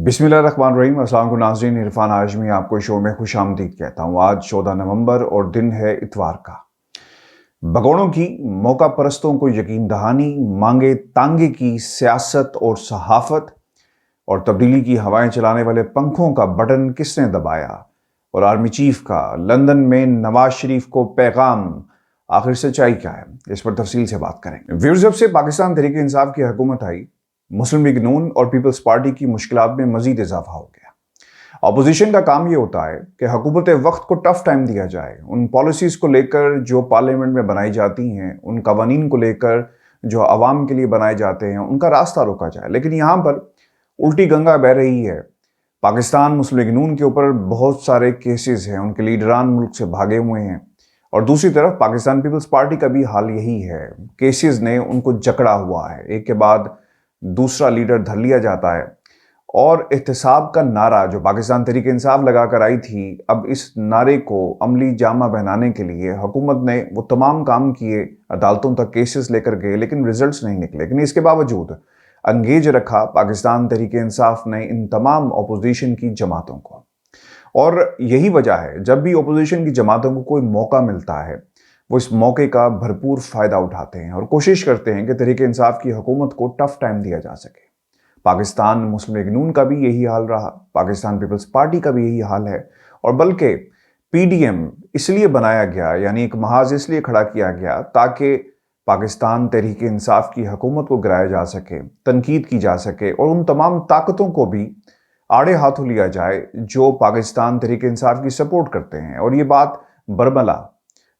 बिस्मिल्लाहिर्रहमानिर्रहीम। अस्सलाम वालेकुम नाज़रीन, इरफान हाशमी आपको शो में खुशामदीद कहता हूँ। आज 14 नवंबर और दिन है इतवार का। भगोड़ों की, मौका परस्तों को यकीन दहानी, मांगे तांगे की सियासत और सहाफत, और तब्दीली की हवाएं चलाने वाले पंखों का बटन किसने दबाया, और आर्मी चीफ का लंदन में नवाज शरीफ को पैगाम, आखिर सच्चाई क्या है, इस पर तफसील से बात करेंगे। व्यूअर्स, जब से पाकिस्तान तहरीक इंसाफ की हुकूमत आई, मुस्लिम लीग नून और पीपल्स पार्टी की मुश्किलात में मजीद इजाफा हो गया। अपोजिशन का काम यह होता है कि हुकूमत वक्त को टफ टाइम दिया जाए, उन पॉलिसीज को लेकर जो पार्लियामेंट में बनाई जाती हैं, उन कवानीन को लेकर जो अवाम के लिए बनाए जाते हैं, उनका रास्ता रोका जाए। लेकिन यहां पर उल्टी गंगा बह रही है। पाकिस्तान मुस्लिम लीग नून के ऊपर बहुत सारे केसेस हैं, उनके लीडरान मुल्क से भागे हुए हैं, और दूसरी तरफ पाकिस्तान पीपल्स पार्टी का भी हाल यही है। केसेस ने उनको जकड़ा हुआ है, एक के बाद दूसरा लीडर धर लिया जाता है। और एहतसाब का नारा जो पाकिस्तान तहरीक इंसाफ लगाकर आई थी, अब इस नारे को अमली जामा पहनाने के लिए हुकूमत ने वो तमाम काम किए, अदालतों तक केसेस लेकर गए, लेकिन रिजल्ट्स नहीं निकले। लेकिन इसके बावजूद अंगेज रखा पाकिस्तान तहरीक इंसाफ ने इन तमाम अपोजिशन की जमातों को। और यही वजह है, जब भी अपोजिशन की जमातों को कोई मौका मिलता है, वो इस मौके का भरपूर फायदा उठाते हैं और कोशिश करते हैं कि तहरीक इंसाफ की हुकूमत को टफ टाइम दिया जा सके। पाकिस्तान मुस्लिम लीग नून का भी यही हाल रहा, पाकिस्तान पीपल्स पार्टी का भी यही हाल है। और बल्कि पीडीएम इसलिए बनाया गया, यानी एक महाज इसलिए खड़ा किया गया ताकि पाकिस्तान तहरीक इंसाफ की हुकूमत को गिराया जा सके, तनकीद की जा सके, और उन तमाम ताकतों को भी आड़े हाथों लिया जाए जो पाकिस्तान तहरीक इंसाफ की सपोर्ट करते हैं। और ये बात बरमला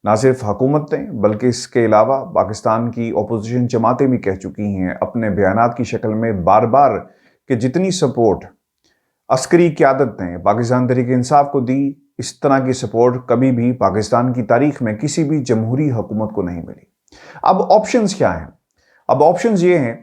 ना सिर्फ हुकूमत ने, बल्कि इसके अलावा पाकिस्तान की अपोजिशन जमातें भी कह चुकी हैं अपने बयानात की शक्ल में बार बार कि जितनी सपोर्ट अस्करी क़यादत ने पाकिस्तान तहरीक इंसाफ को दी, इस तरह की सपोर्ट कभी भी पाकिस्तान की तारीख में किसी भी जमहूरी हुकूमत को नहीं मिली। अब ऑप्शंस क्या हैं? अब ऑप्शंस ये हैं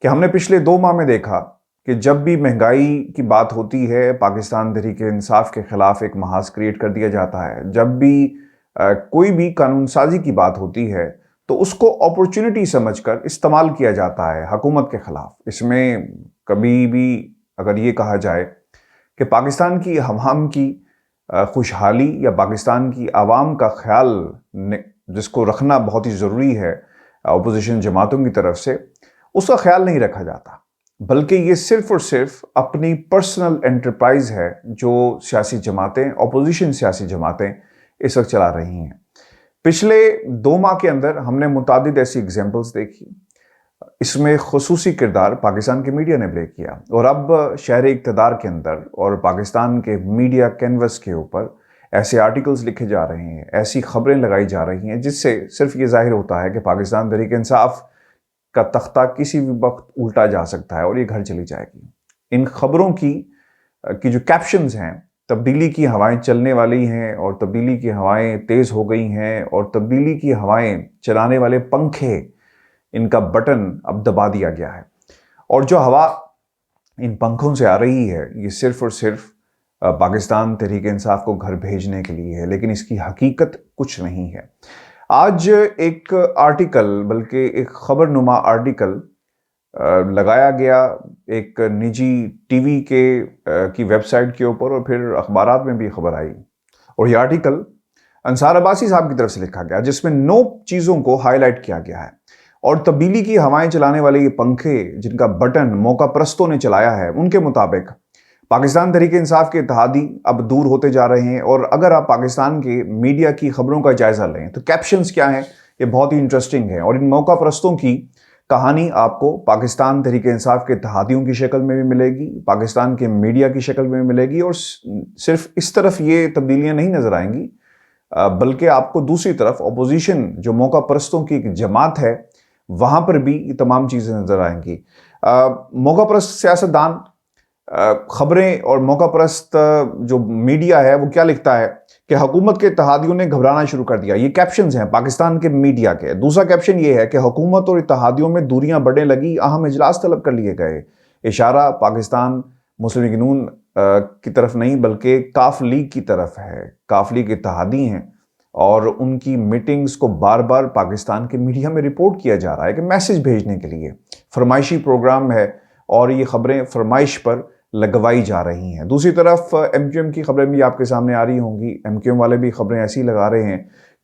कि हमने पिछले 2 माह में देखा कि जब भी महंगाई की बात होती है, पाकिस्तान तहरीक इंसाफ के खिलाफ एक महाज क्रिएट कर दिया जाता है। जब भी कोई भी कानून साजी की बात होती है, तो उसको अपॉर्चुनिटी समझकर इस्तेमाल किया जाता है हुकूमत के खिलाफ। इसमें कभी भी अगर ये कहा जाए कि पाकिस्तान की अवाम की खुशहाली या पाकिस्तान की आवाम का ख्याल जिसको रखना बहुत ही ज़रूरी है अपोजिशन जमातों की तरफ से, उसका ख्याल नहीं रखा जाता, बल्कि ये सिर्फ और सिर्फ अपनी पर्सनल एंटरप्राइज है जो सियासी जमातें, अपोजिशन सियासी जमातें इस वक्त चला रही हैं। पिछले 2 माह के अंदर हमने मुतादिद ऐसी एग्जाम्पल्स देखी। इसमें खुसूसी किरदार पाकिस्तान के मीडिया ने प्ले किया, और अब शहर इक़्तिदार के अंदर और पाकिस्तान के मीडिया कैनवस के ऊपर ऐसे आर्टिकल्स लिखे जा रहे हैं, ऐसी खबरें लगाई जा रही हैं, जिससे सिर्फ ये जाहिर होता है कि पाकिस्तान तहरीक इंसाफ का तख्ता किसी भी वक्त उल्टा जा सकता है और ये घर चली जाएगी। इन खबरों की जो कैप्शंस हैं, तब्दीली की हवाएं चलने वाली हैं, और तब्दीली की हवाएं तेज हो गई हैं, और तब्दीली की हवाएं चलाने वाले पंखे, इनका बटन अब दबा दिया गया है। और जो हवा इन पंखों से आ रही है, ये सिर्फ और सिर्फ पाकिस्तान तहरीक इंसाफ को घर भेजने के लिए है, लेकिन इसकी हकीकत कुछ नहीं है। आज एक आर्टिकल, बल्कि एक खबरनुमा आर्टिकल लगाया गया एक निजी टीवी की वेबसाइट के ऊपर, और फिर अखबारात में भी खबर आई। और यह आर्टिकल अंसार अब्बासी साहब की तरफ से लिखा गया, जिसमें 9 चीज़ों को हाईलाइट किया गया है। और तब्दीली की हवाएं चलाने वाले ये पंखे जिनका बटन मौका परस्तों ने चलाया है, उनके मुताबिक पाकिस्तान तहरीक इंसाफ के इत्तेहादी अब दूर होते जा रहे हैं। और अगर आप पाकिस्तान के मीडिया की खबरों का जायजा लें तो कैप्शंस क्या हैं, ये बहुत ही इंटरेस्टिंग है। और इन मौका परस्तों की कहानी आपको पाकिस्तान तहरीक इंसाफ के इत्तेहादियों की शक्ल में भी मिलेगी, पाकिस्तान के मीडिया की शक्ल में भी मिलेगी। और सिर्फ इस तरफ ये तब्दीलियां नहीं नजर आएंगी, बल्कि आपको दूसरी तरफ अपोजिशन जो मौका परस्तों की एक जमात है, वहां पर भी ये तमाम चीज़ें नजर आएंगी। मौका परस्त सियासतदान, खबरें और मौका परस्त जो मीडिया है, वो क्या लिखता है कि हुकूमत के इत्तेहादियों ने घबराना शुरू कर दिया। ये कैप्शंस हैं पाकिस्तान के मीडिया के। दूसरा कैप्शन ये है कि हुकूमत और इत्तेहादियों में दूरियां बढ़ने लगी, अहम इजलास तलब कर लिए गए। इशारा पाकिस्तान मुस्लिम लीग नून की तरफ नहीं, बल्कि काफ लीग की तरफ है। काफ लीग इत्तेहादी हैं, और उनकी मीटिंग्स को बार बार पाकिस्तान के मीडिया में रिपोर्ट किया जा रहा है कि मैसेज भेजने के लिए फरमाइशी प्रोग्राम है, और ये खबरें फरमाइश पर लगवाई जा रही हैं। दूसरी तरफ एमक्यूएम की खबरें भी आपके सामने आ रही होंगी। एमक्यूएम वाले भी खबरें ऐसी लगा रहे हैं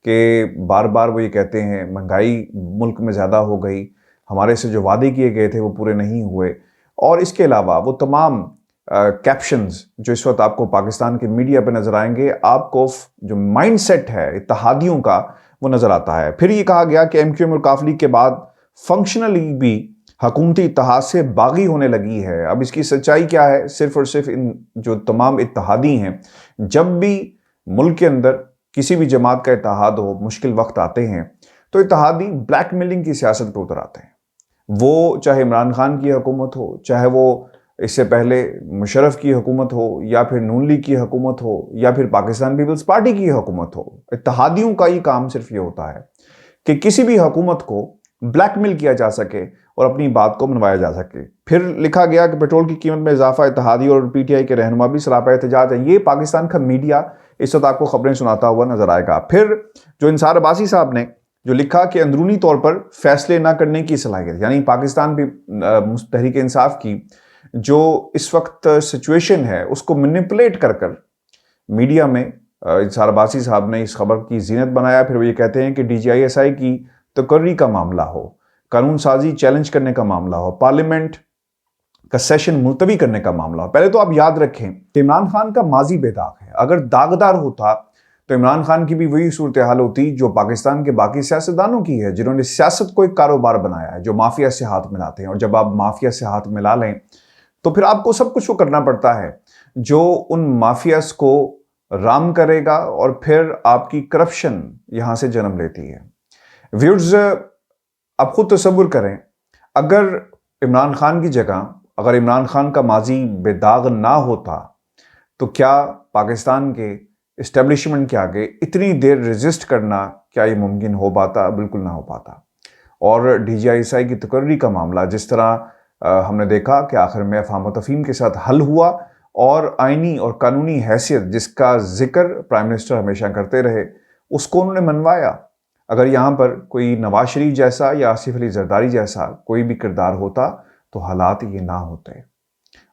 कि बार बार वो ये कहते हैं महंगाई मुल्क में ज़्यादा हो गई, हमारे से जो वादे किए गए थे वो पूरे नहीं हुए। और इसके अलावा वो तमाम कैप्शंस जो इस वक्त आपको पाकिस्तान के मीडिया पर नजर आएंगे, आपको जो माइंडसेट है इत्तेहादियों का वो नजर आता है। फिर ये कहा गया कि एमक्यूएम और काफ लीग के बाद फंक्शनली भी हुकूमती इत्तेहाद से बागी होने लगी है। अब इसकी सच्चाई क्या है? सिर्फ और सिर्फ इन जो तमाम इत्तेहादी हैं, जब भी मुल्क के अंदर किसी भी जमात का इत्तेहाद हो, मुश्किल वक्त आते हैं, तो इत्तेहादी ब्लैकमेलिंग की सियासत पर उतर आते हैं। वो चाहे इमरान खान की हुकूमत हो, चाहे वो इससे पहले मुशर्रफ की हुकूमत हो, या फिर नून लीग की हुकूमत हो, या फिर पाकिस्तान पीपल्स पार्टी की हुकूमत हो, इत्तेहादियों का ही काम सिर्फ ये होता है कि किसी भी हुकूमत को ब्लैकमेल किया जा सके और अपनी बात को मनवाया जा सके। फिर लिखा गया कि पेट्रोल की कीमत में इजाफा, इत्तेहादी और पीटीआई के रहनुमा भी सरापा एहतजाज है। ये पाकिस्तान का मीडिया इस वक्त आपको खबरें सुनाता हुआ नजर आएगा। फिर जो इंसार अब्बासी साहब ने जो लिखा कि अंदरूनी तौर पर फैसले ना करने की सलाहियत, यानी पाकिस्तान भी तहरीक इंसाफ की जो इस वक्त सिचुएशन है उसको मैनिपुलेट कर कर मीडिया में इंसार अब्बासी साहब ने इस खबर की जीनत बनाया। फिर वो ये कहते हैं कि DGISI की तकर्री का मामला हो, कानून साजी चैलेंज करने का मामला हो, पार्लियामेंट का सेशन मुलतवी करने का मामला हो। पहले तो आप याद रखें कि इमरान खान का माजी बेदाग है। अगर दागदार होता तो इमरान खान की भी वही सूरत हाल होती जो पाकिस्तान के बाकी सियासतदानों की है, जिन्होंने सियासत को एक कारोबार बनाया है, जो माफिया से हाथ मिलाते हैं। और जब आप माफिया से हाथ मिला लें तो फिर आपको सब कुछ वो करना पड़ता है जो उन माफियास को राम करेगा, और फिर आपकी करप्शन यहां से जन्म लेती है। व्यूअर्स, आप खुद तसव्वुर करें, अगर इमरान खान की जगह अगर इमरान खान का माजी बेदाग ना होता तो क्या पाकिस्तान के इस्टेब्लिशमेंट के आगे इतनी देर रेजिस्ट करना, क्या ये मुमकिन हो पाता? बिल्कुल ना हो पाता। और DGISI की तकर्री का मामला जिस तरह हमने देखा कि आखिर में अफहाम तफहीम के साथ हल हुआ, और आइनी और कानूनी हैसियत जिसका जिक्र प्राइम मिनिस्टर हमेशा करते रहे, उसको उन्होंने मनवाया। अगर यहाँ पर कोई नवाज शरीफ जैसा या आसिफ अली जरदारी जैसा कोई भी किरदार होता तो हालात ये ना होते।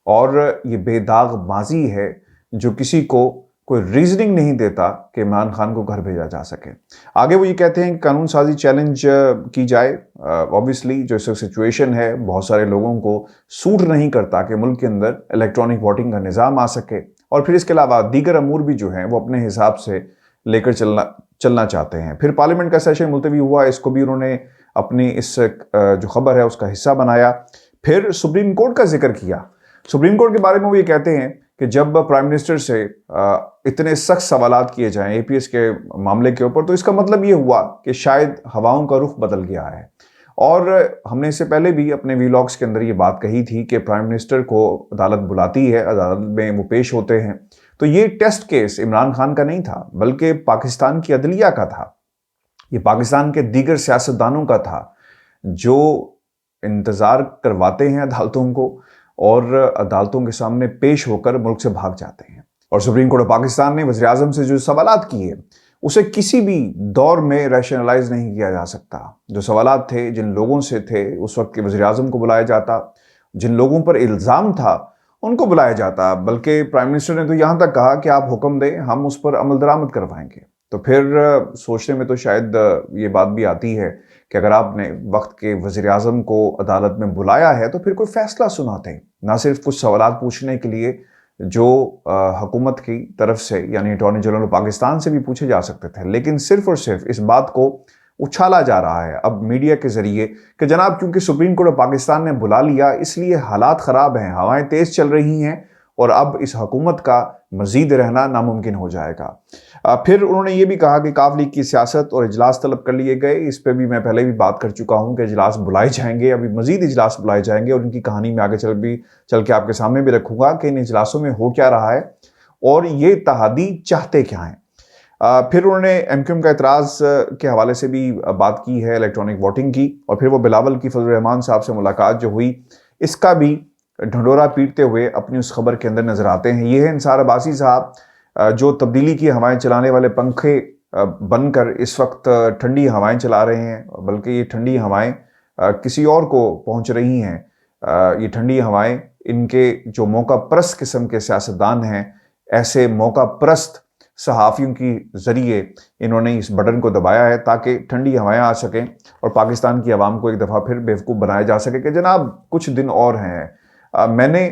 और ये बेदाग माजी है जो किसी को कोई रीजनिंग नहीं देता कि इमरान खान को घर भेजा जा सके। आगे वो ये कहते हैं कि कानून साजी चैलेंज की जाए। ऑब्वियसली जो सिचुएशन है, बहुत सारे लोगों को सूट नहीं करता कि मुल्क के अंदर इलेक्ट्रॉनिक वोटिंग का निज़ाम आ सके, और फिर इसके अलावा दीगर अमूर भी जो हैं वो अपने हिसाब से लेकर चलना चाहते हैं। फिर पार्लियामेंट का सेशन मुलतवी हुआ, इसको भी उन्होंने अपनी इस जो खबर है उसका हिस्सा बनाया। फिर सुप्रीम कोर्ट का जिक्र किया। सुप्रीम कोर्ट के बारे में वो ये कहते हैं कि जब प्राइम मिनिस्टर से इतने सख्त सवालात किए जाएं APS के मामले के ऊपर, तो इसका मतलब ये हुआ कि शायद हवाओं का रुख बदल गया है। और हमने इससे पहले भी अपने वीलॉग्स के अंदर ये बात कही थी कि प्राइम मिनिस्टर को अदालत बुलाती है, अदालत में वो पेश होते हैं। तो ये टेस्ट केस इमरान खान का नहीं था, बल्कि पाकिस्तान की अदलिया का था। ये पाकिस्तान के दीगर सियासतदानों का था जो इंतज़ार करवाते हैं अदालतों को, और अदालतों के सामने पेश होकर मुल्क से भाग जाते हैं। और सुप्रीम कोर्ट ऑफ पाकिस्तान ने वज़ीर आज़म से जो सवालात किए उसे किसी भी दौर में रैशनलाइज नहीं किया जा सकता। जो सवालात थे, जिन लोगों से थे, उस वक्त के वज़ीर आज़म को बुलाया जाता, जिन लोगों पर इल्ज़ाम था उनको बुलाया जाता। बल्कि प्राइम मिनिस्टर ने तो यहाँ तक कहा कि आप हुक्म दें, हम उस पर अमल दरामद करवाएंगे। तो फिर सोचने में तो शायद ये बात भी आती है कि अगर आपने वक्त के वज़ीर आज़म को अदालत में बुलाया है तो फिर कोई फैसला सुनाते, ना सिर्फ कुछ सवालात पूछने के लिए जो हुकूमत की तरफ से यानी अटॉर्नी जनरल पाकिस्तान से भी पूछे जा सकते थे, लेकिन सिर्फ और सिर्फ इस बात को उछाला जा रहा है अब मीडिया के जरिए कि जनाब क्योंकि सुप्रीम कोर्ट ऑफ पाकिस्तान ने बुला लिया इसलिए हालात ख़राब हैं, हवाएं तेज़ चल रही हैं और अब इस हुकूमत का मज़ीद रहना नामुमकिन हो जाएगा। फिर उन्होंने ये भी कहा कि काफ लीग की सियासत और इजलास तलब कर लिए गए। इस पर भी मैं पहले भी बात कर चुका हूँ कि इजलास बुलाए जाएंगे, अभी मज़ीद इजलास बुलाए जाएंगे, और इनकी कहानी में आगे चल के आपके सामने भी रखूँगा कि इन इजलासों में हो क्या रहा है और ये इत्तेहादी चाहते क्या हैं। फिर उन्होंने MQM का एतराज़ के हवाले से भी बात की है, इलेक्ट्रॉनिक वोटिंग की, और फिर वो बिलावल की फजल रहमान साहब से मुलाकात जो हुई इसका भी ढंडोरा पीटते हुए अपनी उस खबर के अंदर नजर आते हैं। ये है इंसार अब्बासी साहब जो तब्दीली की हवाएं चलाने वाले पंखे बनकर इस वक्त ठंडी हवाएं चला रहे हैं, बल्कि ये ठंडी हवाएं किसी और को पहुंच रही हैं। ये ठंडी हवाएं इनके जो मौका परस्त किस्म के सियासतदान हैं, ऐसे मौका परस्त सहाफ़ियों की ज़रिए इन्होंने इस बटन को दबाया है ताकि ठंडी हवाएं आ सकें और पाकिस्तान की आवाम को एक दफ़ा फिर बेवकूफ़ बनाया जा सके कि जनाब कुछ दिन और हैं। मैंने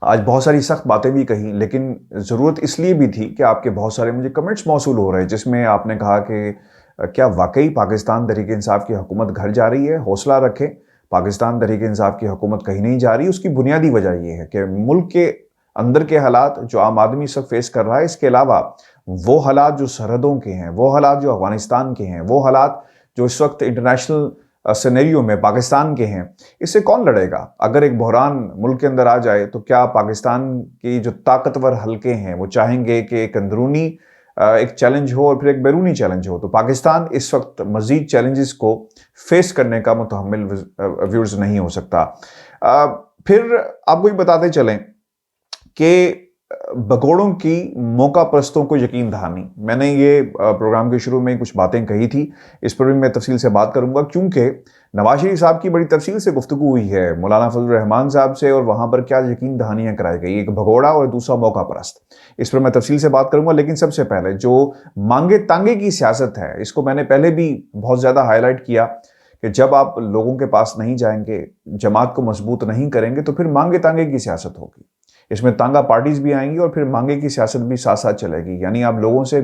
आज बहुत सारी सख्त बातें भी कही, लेकिन ज़रूरत इसलिए भी थी कि आपके बहुत सारे मुझे कमेंट्स मौसूल हो रहे हैं जिसमें आपने कहा कि क्या वाकई पाकिस्तान तहरीक इंसाफ की हुकूमत घर जा रही है? हौसला रखें, पाकिस्तान तहरीक इंसाफ की हुकूमत कहीं नहीं जा रही। उसकी बुनियादी वजह यह है कि मुल्क के अंदर के हालात जो आम आदमी सब फेस कर रहा है, इसके अलावा वो हालात जो सरहदों के हैं, वो हालात जो अफगानिस्तान के हैं, वो हालात जो इस वक्त इंटरनेशनल सिनेरियो में पाकिस्तान के हैं, इससे कौन लड़ेगा? अगर एक बहरान मुल्क के अंदर आ जाए तो क्या पाकिस्तान की जो ताकतवर हलके हैं वो चाहेंगे कि एक अंदरूनी एक चैलेंज हो और फिर एक बैरूनी चैलेंज हो? तो पाकिस्तान इस वक्त मजीद चैलेंजेस को फेस करने का मुतहम्मिल व्यूअर्स नहीं हो सकता। फिर आपको ये बताते चलें कि भगोड़ों की मौका परस्तों को यकीन दहानी, मैंने ये प्रोग्राम के शुरू में कुछ बातें कही थी, इस पर भी मैं तफसील से बात करूंगा क्योंकि नवाज शरीफ साहब की बड़ी तफसील से गुफ्तगू हुई है मौलाना फजल रहमान साहब से और वहां पर क्या यकीन दहानियां कराई गई, एक भगोड़ा और दूसरा मौका परस्त। इस पर मैं तफसील से बात करूंगा, लेकिन सबसे पहले जो मांगे तांगे की सियासत है, इसको मैंने पहले भी बहुत ज्यादा हाईलाइट किया कि जब आप लोगों के पास नहीं जाएंगे, जमात को मजबूत नहीं करेंगे, तो फिर मांगे तांगे की सियासत होगी। इसमें तांगा पार्टीज भी आएंगी और फिर मांगे की सियासत भी साथ साथ चलेगी, यानी आप लोगों से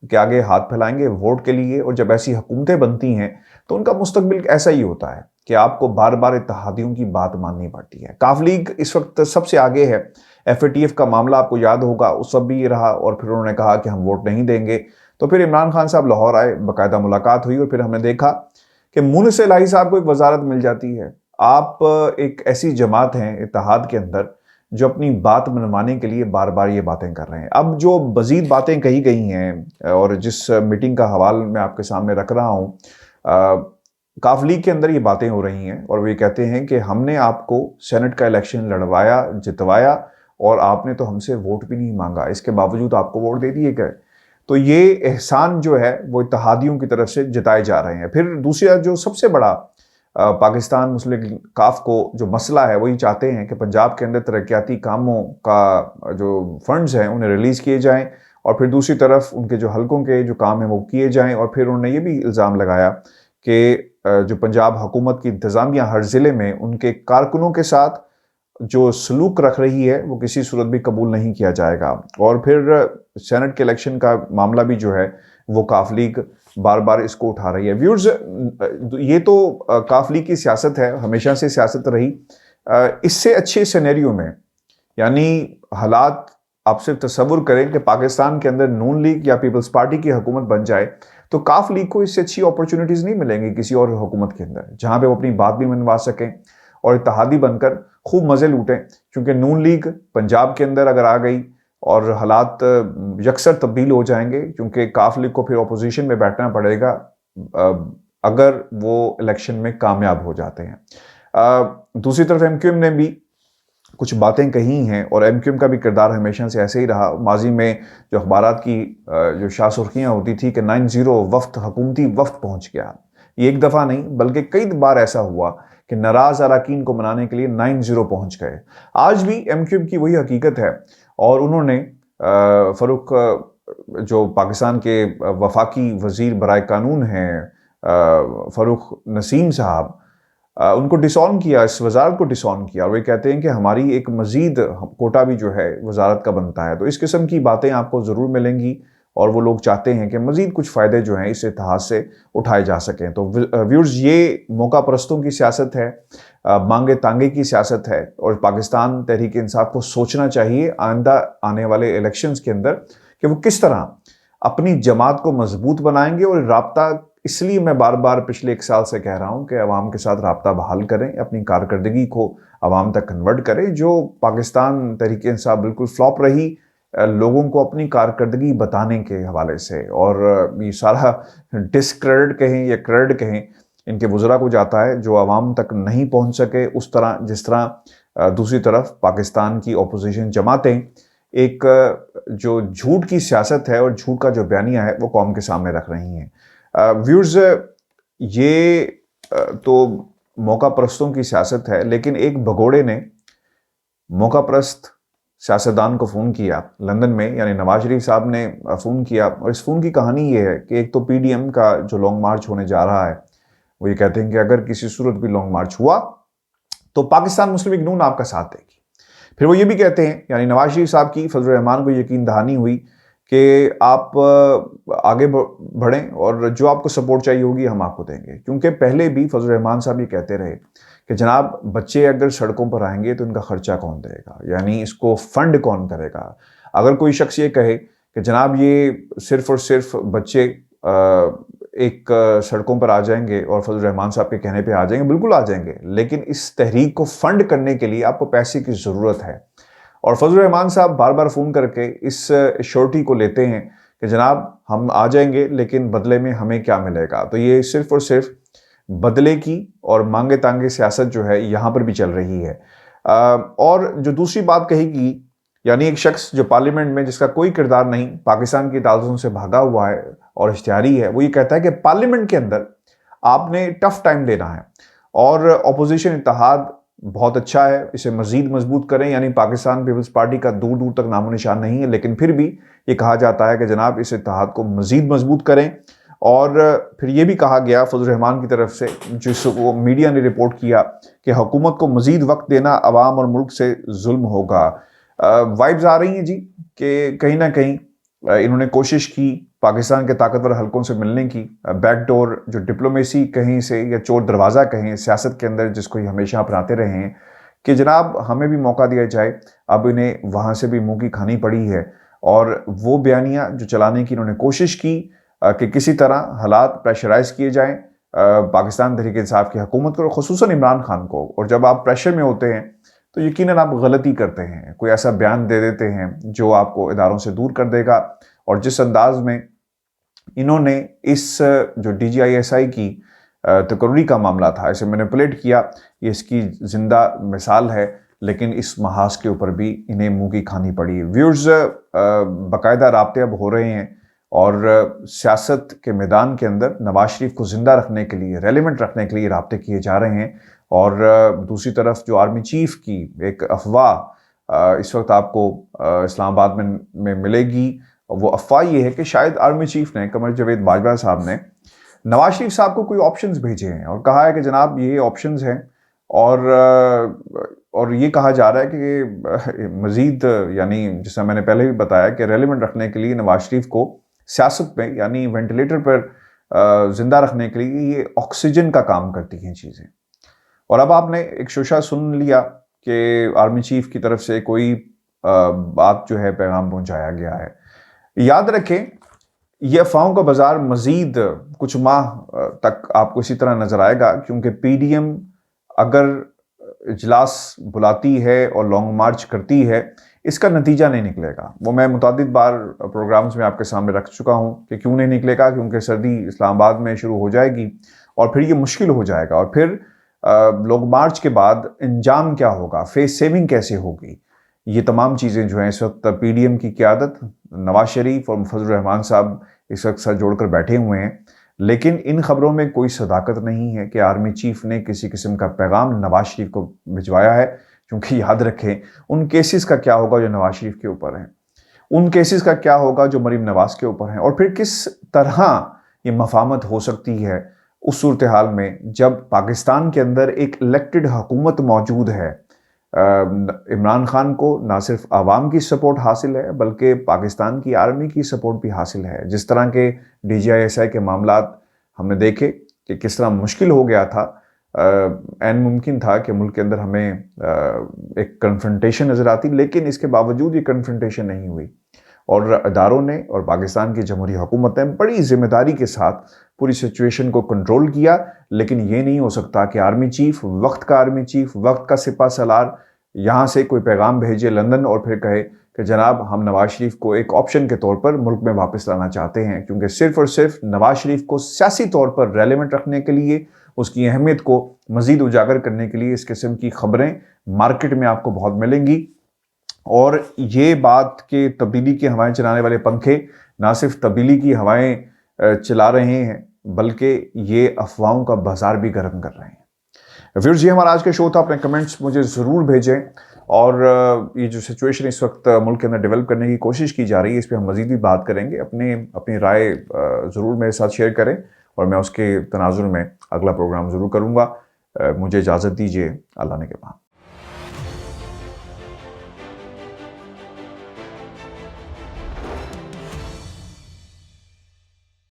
के आगे हाथ फैलाएंगे वोट के लिए। और जब ऐसी हुकूमतें बनती हैं तो उनका मुस्तकबिल ऐसा ही होता है कि आपको बार बार इत्तेहादियों की बात माननी पड़ती है। काफ लीग इस वक्त सबसे आगे है। FATF का मामला आपको याद होगा, उस सब भी रहा और फिर उन्होंने कहा कि हम वोट नहीं देंगे। तो फिर इमरान खान साहब लाहौर आए, बाकायदा मुलाकात हुई और फिर हमने देखा कि मुन से इलाही साहब को एक वजारत मिल जाती है। आप एक ऐसी जमात हैं इत्तेहाद के अंदर जो अपनी बात मनवाने के लिए बार बार ये बातें कर रहे हैं। अब जो मजीद बातें कही गई हैं और जिस मीटिंग का हवाला मैं आपके सामने रख रहा हूँ, काफ लीग के अंदर ये बातें हो रही हैं और वे कहते हैं कि हमने आपको सेनेट का इलेक्शन लड़वाया, जितवाया और आपने तो हमसे वोट भी नहीं मांगा, इसके बावजूद आपको वोट दे दिए गए। तो ये एहसान जो है वो इत्तेहादियों की तरफ से जताए जा रहे हैं। फिर दूसरा जो सबसे बड़ा पाकिस्तान मुस्लिम काफ को जो मसला है, वही चाहते हैं कि पंजाब के अंदर तरक्याती कामों का जो फंड्स हैं उन्हें रिलीज़ किए जाएं और फिर दूसरी तरफ उनके जो हलकों के जो काम हैं वो किए जाएं। और फिर उन्होंने ये भी इल्ज़ाम लगाया कि जो पंजाब हुकूमत की इंतज़ामिया हर ज़िले में उनके कारकुनों के साथ जो सलूक रख रही है वो किसी सूरत भी कबूल नहीं किया जाएगा। और फिर सेनेट के इलेक्शन का मामला भी जो है वो काफ लीग बार बार इसको उठा रही है। व्यूअर्स, ये तो काफ लीग की सियासत है, हमेशा से सियासत रही। इससे अच्छे सिनेरियो में, यानी हालात आप सिर्फ तसव्वुर करें कि पाकिस्तान के अंदर नून लीग या पीपल्स पार्टी की हुकूमत बन जाए, तो काफ लीग को इससे अच्छी अपॉर्चुनिटीज नहीं मिलेंगी किसी और हुकूमत के अंदर, जहां पे वो अपनी बात भी मनवा सकें और इत्तेहादी बनकर खूब मजे लूटें। क्योंकि नून लीग पंजाब के अंदर अगर आ गई और हालात यकसर तब्दील हो जाएंगे, क्योंकि काफ लीग को फिर अपोजिशन में बैठना पड़ेगा अगर वो इलेक्शन में कामयाब हो जाते हैं। दूसरी तरफ MQM ने भी कुछ बातें कही हैं और MQM का भी किरदार हमेशा से ऐसे ही रहा। माजी में जो अखबारात की जो शाह सुर्खियाँ होती थी कि 9-0 वफ्त हुकूमती वफ्त पहुँच गया, ये एक दफ़ा नहीं बल्कि कई बार ऐसा हुआ कि नाराज अरकान को मनाने के लिए 9-0 पहुँच गए। आज भी MQM की वही हकीकत है और उन्होंने फ़ारूक जो पाकिस्तान के वफाकी वज़ीर बराए कानून हैं फ़ारूक नसीम साहब, उनको डिसऑन किया, इस वजारत को डिसऑन किया और वे कहते हैं कि हमारी एक मजीद कोटा भी जो है वजारत का बनता है। तो इस किस्म की बातें आपको ज़रूर मिलेंगी और वो लोग चाहते हैं कि मजीद कुछ फ़ायदे जो हैं इस इतिहास से उठाए जा सकें। तो व्यूअर्स, ये मौका परस्तों की सियासत है, मांगे तांगे की सियासत है और पाकिस्तान तहरीक इंसाफ को सोचना चाहिए आइंदा आने वाले इलेक्शंस के अंदर कि वो किस तरह अपनी जमात को मजबूत बनाएंगे। और राब्ता, इसलिए मैं बार बार पिछले 1 साल से कह रहा हूं कि अवाम के साथ राब्ता बहाल करें, अपनी कारकर्दगी को अवाम तक कन्वर्ट करें। जो पाकिस्तान तहरीक इंसाफ बिल्कुल फ्लॉप रही लोगों को अपनी कारकर्दगी बताने के हवाले से, और ये सारा डिस्क्रेडिट कहें या क्रेडिट कहें इनके वज़रा को जाता है जो अवाम तक नहीं पहुंच सके उस तरह जिस तरह दूसरी तरफ पाकिस्तान की अपोजिशन जमातें एक जो झूठ की सियासत है और झूठ का जो बयानिया है वो कौम के सामने रख रही हैं। व्यूअर्स, ये तो मौका परस्तों की सियासत है, लेकिन एक भगोड़े ने मौका परस्त सियासतदान को फ़ोन किया लंदन में, यानी नवाज शरीफ साहब ने फ़ोन किया। और इस फ़ोन की कहानी ये है कि एक तो पीडीएम का जो लॉन्ग मार्च होने जा रहा है, वो ये कहते हैं कि अगर किसी सूरत भी लॉन्ग मार्च हुआ तो पाकिस्तान मुस्लिम लीग नून आपका साथ देगी। फिर वो ये भी कहते हैं, यानी नवाज शरीफ साहब की फजल रहमान को यकीन दहानी हुई कि आप आगे बढ़ें और जो आपको सपोर्ट चाहिए होगी हम आपको देंगे। क्योंकि पहले भी फजल रहमान साहब ये कहते रहे कि जनाब बच्चे अगर सड़कों पर आएंगे तो इनका खर्चा कौन देगा, यानी इसको फंड कौन करेगा। अगर कोई शख्स ये कहे कि जनाब ये सिर्फ और सिर्फ बच्चे एक सड़कों पर आ जाएंगे और फजल रहमान साहब के कहने पे आ जाएंगे, बिल्कुल आ जाएंगे, लेकिन इस तहरीक को फंड करने के लिए आपको पैसे की ज़रूरत है। और फजल रहमान साहब बार बार फ़ोन करके इस श्योरिटी को लेते हैं कि जनाब हम आ जाएंगे लेकिन बदले में हमें क्या मिलेगा। तो ये सिर्फ और सिर्फ बदले की और मांगे तांगे सियासत जो है यहाँ पर भी चल रही है। और जो दूसरी बात कहेगी, यानी एक शख्स जो पार्लियामेंट में जिसका कोई किरदार नहीं, पाकिस्तान की अदालतों से भागा हुआ है और इश्तिहारी है, वो ये कहता है कि पार्लियामेंट के अंदर आपने टफ टाइम लेना है और अपोजिशन इत्तेहाद बहुत अच्छा है, इसे मजीद मजबूत करें। यानी पाकिस्तान पीपल्स पार्टी का दूर दूर तक नामो निशान नहीं है, लेकिन फिर भी ये कहा जाता है कि जनाब इस इत्तेहाद को मजीद मजबूत करें। और फिर ये भी कहा गया फजल रहमान की तरफ से, जिसको मीडिया ने रिपोर्ट किया, कि हुकूमत को मजीद वक्त देना अवाम और मुल्क से जुल्म होगा। वाइब्स आ रही हैं जी कि कहीं ना कहीं इन्होंने कोशिश की पाकिस्तान के ताकतवर हलकों से मिलने की, बैकडोर जो डिप्लोमेसी कहीं से या चोर दरवाज़ा कहें सियासत के अंदर, जिसको ये हमेशा अपनाते रहे हैं कि जनाब हमें भी मौका दिया जाए। अब इन्हें वहाँ से भी मुंह की खानी पड़ी है और वो बयानियाँ जो चलाने की इन्होंने कोशिश की कि किसी तरह हालात प्रेशराइज किए जाएँ पाकिस्तान तहरीक इंसाफ की हुकूमत को, खुसूसन इमरान खान को। और जब आप प्रेशर में होते हैं तो यकीनन आप गलती करते हैं, कोई ऐसा बयान दे देते हैं जो आपको इदारों से दूर कर देगा। और जिस अंदाज में इन्होंने इस जो DGISI की तकर्री का मामला था, इसे मैनिपुलेट किया, ये इसकी जिंदा मिसाल है। लेकिन इस महाज के ऊपर भी इन्हें मुंह की खानी पड़ी। व्यूअर्स, बाकायदा राब्ते अब हो रहे हैं और सियासत के मैदान के अंदर नवाज शरीफ को ज़िंदा रखने के लिए, रेलिवेंट रखने के लिए राब्ते किए जा रहे हैं। और दूसरी तरफ जो आर्मी चीफ की एक अफवाह इस वक्त आपको इस्लामाबाद में मिलेगी, वो अफवाह ये है कि शायद आर्मी चीफ ने, कमर जावेद बाजवा साहब ने, नवाज शरीफ साहब को कोई ऑप्शंस भेजे हैं और कहा है कि जनाब ये ऑप्शंस हैं। और ये कहा जा रहा है कि मज़ीद, यानी जैसा मैंने पहले भी बताया कि रेलिवेंट रखने के लिए नवाज शरीफ को सियासत में, यानी वेंटिलेटर पर ज़िंदा रखने के लिए ये ऑक्सीजन का काम करती हैं चीज़ें। और अब आपने एक शोशा सुन लिया कि आर्मी चीफ की तरफ से कोई बात जो है पैगाम पहुंचाया गया है। याद रखें, यह अफवाहों का बाजार मजीद कुछ माह तक आपको इसी तरह नजर आएगा, क्योंकि पीडीएम अगर इजलास बुलाती है और लॉन्ग मार्च करती है, इसका नतीजा नहीं निकलेगा। वो मैं मुतादिद बार प्रोग्राम्स में आपके सामने रख चुका हूं कि क्यों नहीं निकलेगा, क्योंकि सर्दी इस्लामाबाद में शुरू हो जाएगी और फिर ये मुश्किल हो जाएगा। और फिर लॉन्ग मार्च के बाद अंजाम क्या होगा, फेस सेविंग कैसे होगी, ये तमाम चीज़ें जो हैं इस वक्त पीडीएम की क़यादत नवाज शरीफ और फजल रहमान साहब इस वक्त सर जोड़कर बैठे हुए हैं। लेकिन इन खबरों में कोई सदाकत नहीं है कि आर्मी चीफ ने किसी किस्म का पैगाम नवाज शरीफ को भिजवाया है, क्योंकि याद रखें उन केसेस का क्या होगा जो नवाज शरीफ के ऊपर हैं, उन केसेस का क्या होगा जो मरीम नवाज के ऊपर हैं, और फिर किस तरह ये मफाहमत हो सकती है उस सूरत हाल में जब पाकिस्तान के अंदर एक इलेक्टेड हुकूमत मौजूद है। इमरान खान को ना सिर्फ आवाम की सपोर्ट हासिल है बल्कि पाकिस्तान की आर्मी की सपोर्ट भी हासिल है। जिस तरह के DGISI के मामलात हमने देखे कि किस तरह मुश्किल हो गया था, ऐन मुमकिन था कि मुल्क के अंदर हमें एक कन्फ्रंटेशन नज़र आती, लेकिन इसके बावजूद ये कन्फ्रंटेशन नहीं हुई और अदारों ने और पाकिस्तान की जमहूरी हुकूमत ने बड़ी जिम्मेदारी के साथ पूरी सिचुएशन को कंट्रोल किया। लेकिन ये नहीं हो सकता कि आर्मी चीफ, वक्त का आर्मी चीफ, वक्त का सिपा सलार यहाँ से कोई पैगाम भेजे लंदन और फिर कहे कि जनाब हम नवाज शरीफ को एक ऑप्शन के तौर पर मुल्क में वापस लाना चाहते हैं, क्योंकि सिर्फ और सिर्फ नवाज शरीफ को सियासी तौर पर रेलेवेंट रखने के लिए, उसकी अहमियत को मज़ीद उजागर करने के लिए इस किस्म की खबरें मार्केट में आपको बहुत मिलेंगी। और ये बात कि तब्दीली की हवाएं चलाने वाले पंखे ना सिर्फ तब्दीली की हवाएं चला रहे हैं बल्कि ये अफवाहों का बाजार भी गर्म कर रहे हैं। व्यूअर्स, ये हमारा आज का शो था। अपने कमेंट्स मुझे ज़रूर भेजें और ये जो सिचुएशन इस वक्त मुल्क के अंदर डेवलप करने की कोशिश की जा रही है, इस पे हम मज़ीद भी बात करेंगे। अपनी राय ज़रूर मेरे साथ शेयर करें और मैं उसके तनाजुर में अगला प्रोग्राम ज़रूर करूँगा। मुझे इजाज़त दीजिए। अल्लाह ने के बाद।